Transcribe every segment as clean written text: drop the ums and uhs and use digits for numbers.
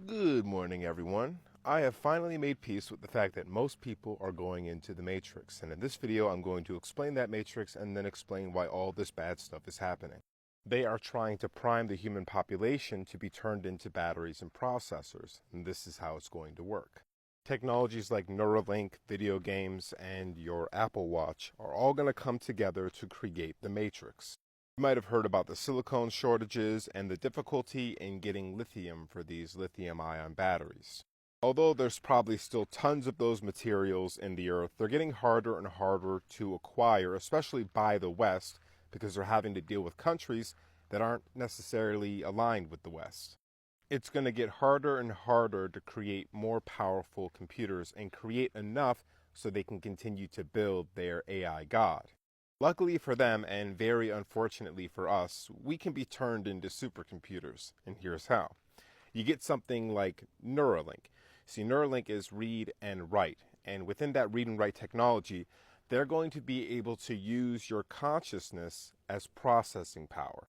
Good morning, everyone. I have finally made peace with the fact that most people are going into the Matrix, and in this video I'm going to explain that Matrix and then explain why all this bad stuff is happening. They are trying to prime the human population to be turned into batteries and processors, and this is how it's going to work. Technologies like Neuralink, video games, and your Apple Watch are all going to come together to create the Matrix. You might have heard about the silicone shortages and the difficulty in getting lithium for these lithium-ion batteries. Although there's probably still tons of those materials in the earth, they're getting harder and harder to acquire, especially by the West, because they're having to deal with countries that aren't necessarily aligned with the West. It's going to get harder and harder to create more powerful computers and create enough so they can continue to build their AI god. Luckily for them, and very unfortunately for us, we can be turned into supercomputers, and here's how. You get something like Neuralink. See, Neuralink is read and write, and within that read and write technology, they're going to be able to use your consciousness as processing power.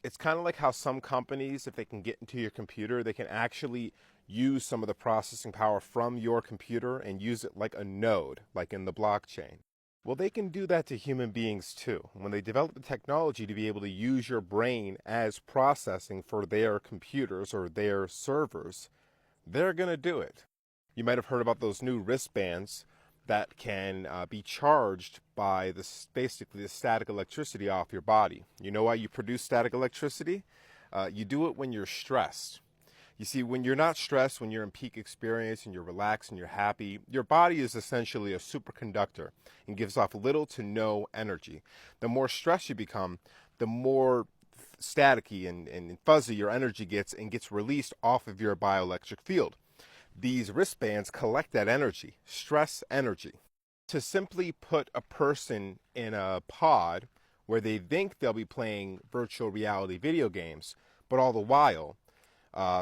It's kind of like how some companies, if they can get into your computer, they can actually use some of the processing power from your computer and use it like a node, like in the blockchain. Well, they can do that to human beings too. When they develop the technology to be able to use your brain as processing for their computers or their servers, they're going to do it. You might have heard about those new wristbands that can be charged by basically the static electricity off your body. You know why you produce static electricity? You do it when you're stressed. You see, when you're not stressed, when you're in peak experience and you're relaxed and you're happy, your body is essentially a superconductor and gives off little to no energy. The more stressed you become, the more staticky and fuzzy your energy gets and gets released off of your bioelectric field. These wristbands collect that energy, stress energy. To simply put a person in a pod where they think they'll be playing virtual reality video games, but all the while,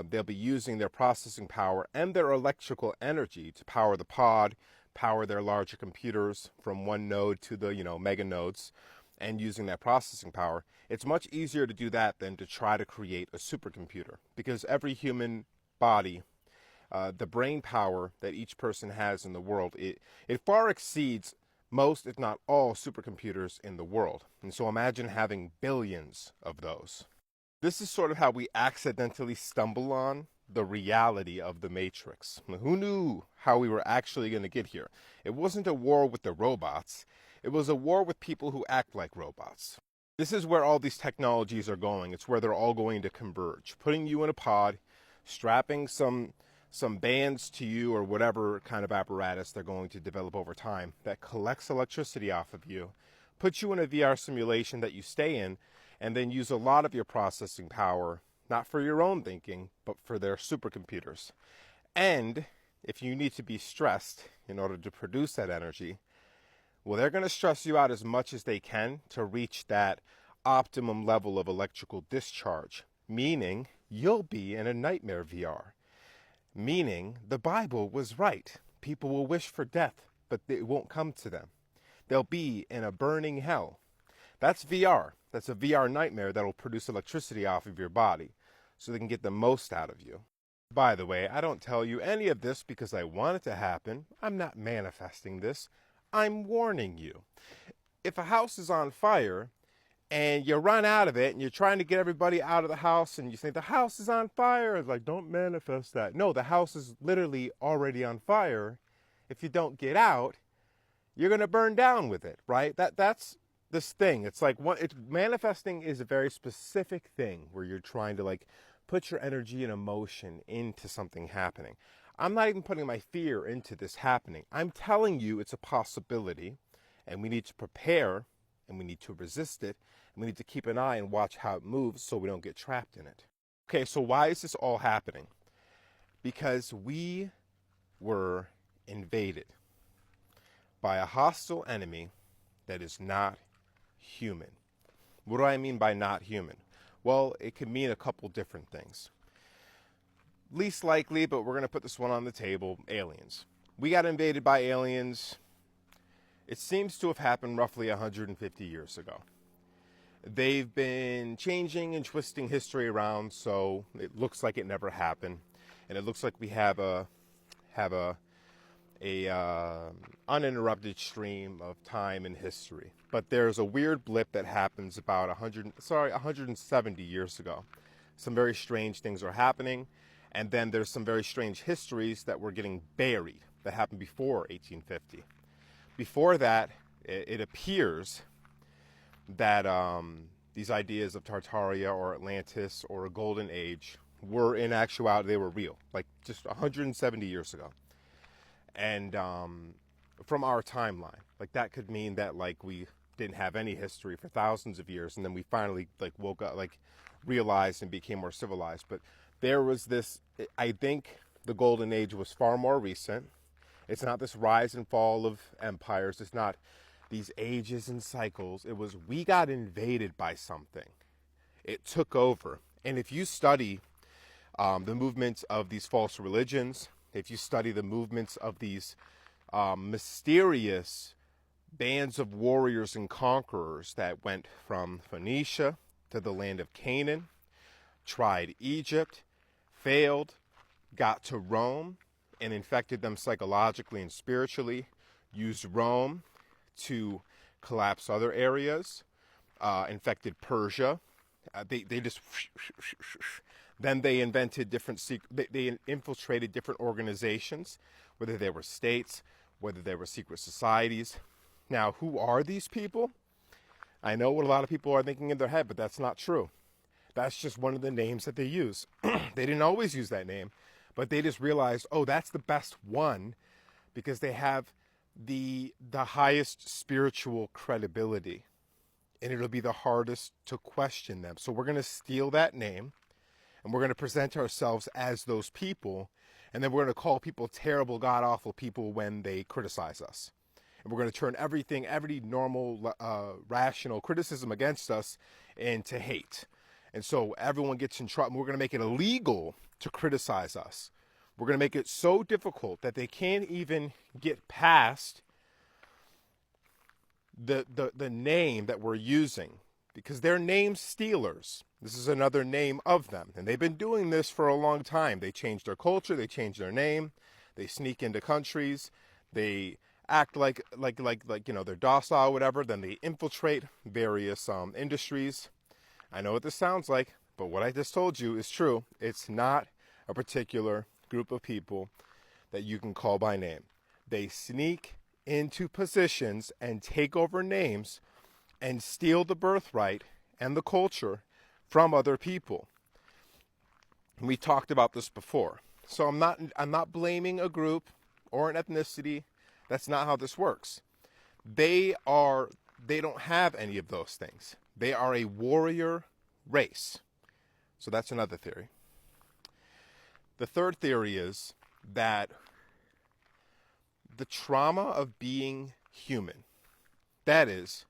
they'll be using their processing power and their electrical energy to power the pod, power their larger computers from one node to the, mega nodes, and using that processing power. It's much easier to do that than to try to create a supercomputer, because every human body, the brain power that each person has in the world, it far exceeds most, if not all, supercomputers in the world. And so imagine having billions of those. This is sort of how we accidentally stumble on the reality of the Matrix. Who knew how we were actually going to get here? It wasn't a war with the robots. It was a war with people who act like robots. This is where all these technologies are going. It's where they're all going to converge. Putting you in a pod, strapping some bands to you or whatever kind of apparatus they're going to develop over time that collects electricity off of you, puts you in a VR simulation that you stay in, and then use a lot of your processing power, not for your own thinking, but for their supercomputers. And if you need to be stressed in order to produce that energy, well, they're going to stress you out as much as they can to reach that optimum level of electrical discharge, meaning you'll be in a nightmare VR, meaning the Bible was right. People will wish for death, but it won't come to them. They'll be in a burning hell. That's VR. That's a VR nightmare that'll produce electricity off of your body so they can get the most out of you. By the way, I don't tell you any of this because I want it to happen. I'm not manifesting this. I'm warning you. If a house is on fire and you run out of it and you're trying to get everybody out of the house and you think the house is on fire, it's like, don't manifest that. No, the house is literally already on fire. If you don't get out, you're going to burn down with it, right? That's this thing. It's like manifesting is a very specific thing where you're trying to put your energy and emotion into something happening. I'm not even putting my fear into this happening. I'm telling you it's a possibility, and we need to prepare, and we need to resist it, and we need to keep an eye and watch how it moves so we don't get trapped in it. Okay, so why is this all happening? Because we were invaded by a hostile enemy that is not human. What do I mean by not human? Well, it could mean a couple different things. Least likely, but we're going to put this one on the table, aliens. We got invaded by aliens. It seems to have happened roughly 150 years ago. They've been changing and twisting history around, so it looks like it never happened. and it looks like we have a uninterrupted stream of time and history. But there's a weird blip that happens about 170 years ago. Some very strange things are happening, and then there's some very strange histories that were getting buried that happened before 1850. Before that, it appears that these ideas of Tartaria or Atlantis or a golden age were, in actuality, they were real, like just 170 years ago. And from our timeline, like that could mean that like we didn't have any history for thousands of years, and then we finally like woke up, like realized and became more civilized. But there was this, I think the golden age was far more recent. It's not this rise and fall of empires. It's not these ages and cycles. It was, we got invaded by something. It took over. And if you study the movements of these false religions, if you study the movements of these mysterious bands of warriors and conquerors that went from Phoenicia to the land of Canaan, tried Egypt, failed, got to Rome, and infected them psychologically and spiritually, used Rome to collapse other areas, infected Persia. They just then they invented different they infiltrated different organizations, whether they were states, whether they were secret societies. Now, who are these people? I know what a lot of people are thinking in their head, but that's not true. That's just one of the names that they use. They didn't always use that name, but they just realized, oh, that's the best one because they have the highest spiritual credibility, and it'll be the hardest to question them. So we're going to steal that name, and we're going to present ourselves as those people, and then we're going to call people terrible, god-awful people when they criticize us. And we're going to turn everything, every normal, rational criticism against us into hate. And so everyone gets in trouble. We're going to make it illegal to criticize us. We're going to make it so difficult that they can't even get past the name that we're using, because they're name stealers. This is another name of them. And they've been doing this for a long time. They change their culture. They change their name. They sneak into countries. They act like they're docile, whatever. Then they infiltrate various industries. I know what this sounds like, but what I just told you is true. It's not a particular group of people that you can call by name. They sneak into positions and take over names and steal the birthright and the culture from other people. And we talked about this before. So I'm not blaming a group or an ethnicity. That's not how this works. They don't have any of those things. They are a warrior race. So that's another theory. The third theory is that the trauma of being human, that is,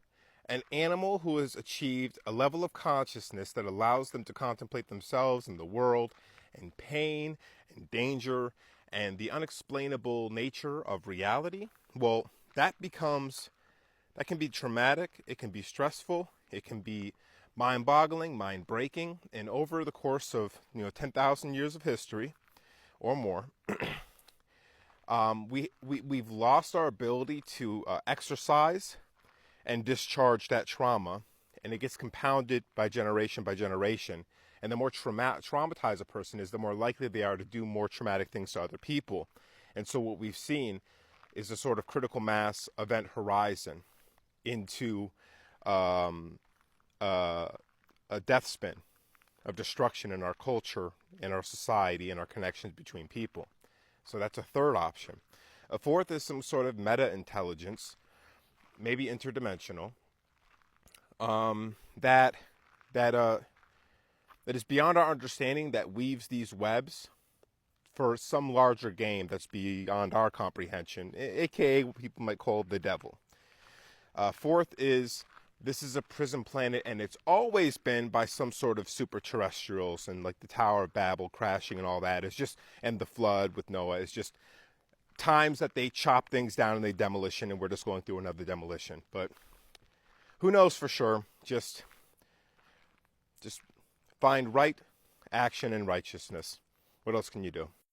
an animal who has achieved a level of consciousness that allows them to contemplate themselves and the world and pain and danger and the unexplainable nature of reality, well, that can be traumatic, it can be stressful, it can be mind-boggling, mind-breaking, and over the course of 10,000 years of history or more, we've lost our ability to exercise and discharge that trauma, and it gets compounded by generation. And the more traumatized a person is, the more likely they are to do more traumatic things to other people. And so what we've seen is a sort of critical mass event horizon into a death spin of destruction in our culture, in our society, and our connections between people. So that's a third option. A fourth is some sort of meta-intelligence, maybe interdimensional, that is beyond our understanding, that weaves these webs for some larger game that's beyond our comprehension, aka what people might call the devil. Fourth is, this is a prison planet, and it's always been by some sort of super terrestrials, and like the Tower of Babel crashing and all that. It's just, and the flood with Noah. It's just times that they chop things down and they demolition, and we're just going through another demolition. But who knows for sure? Just find right action and righteousness. What else can you do?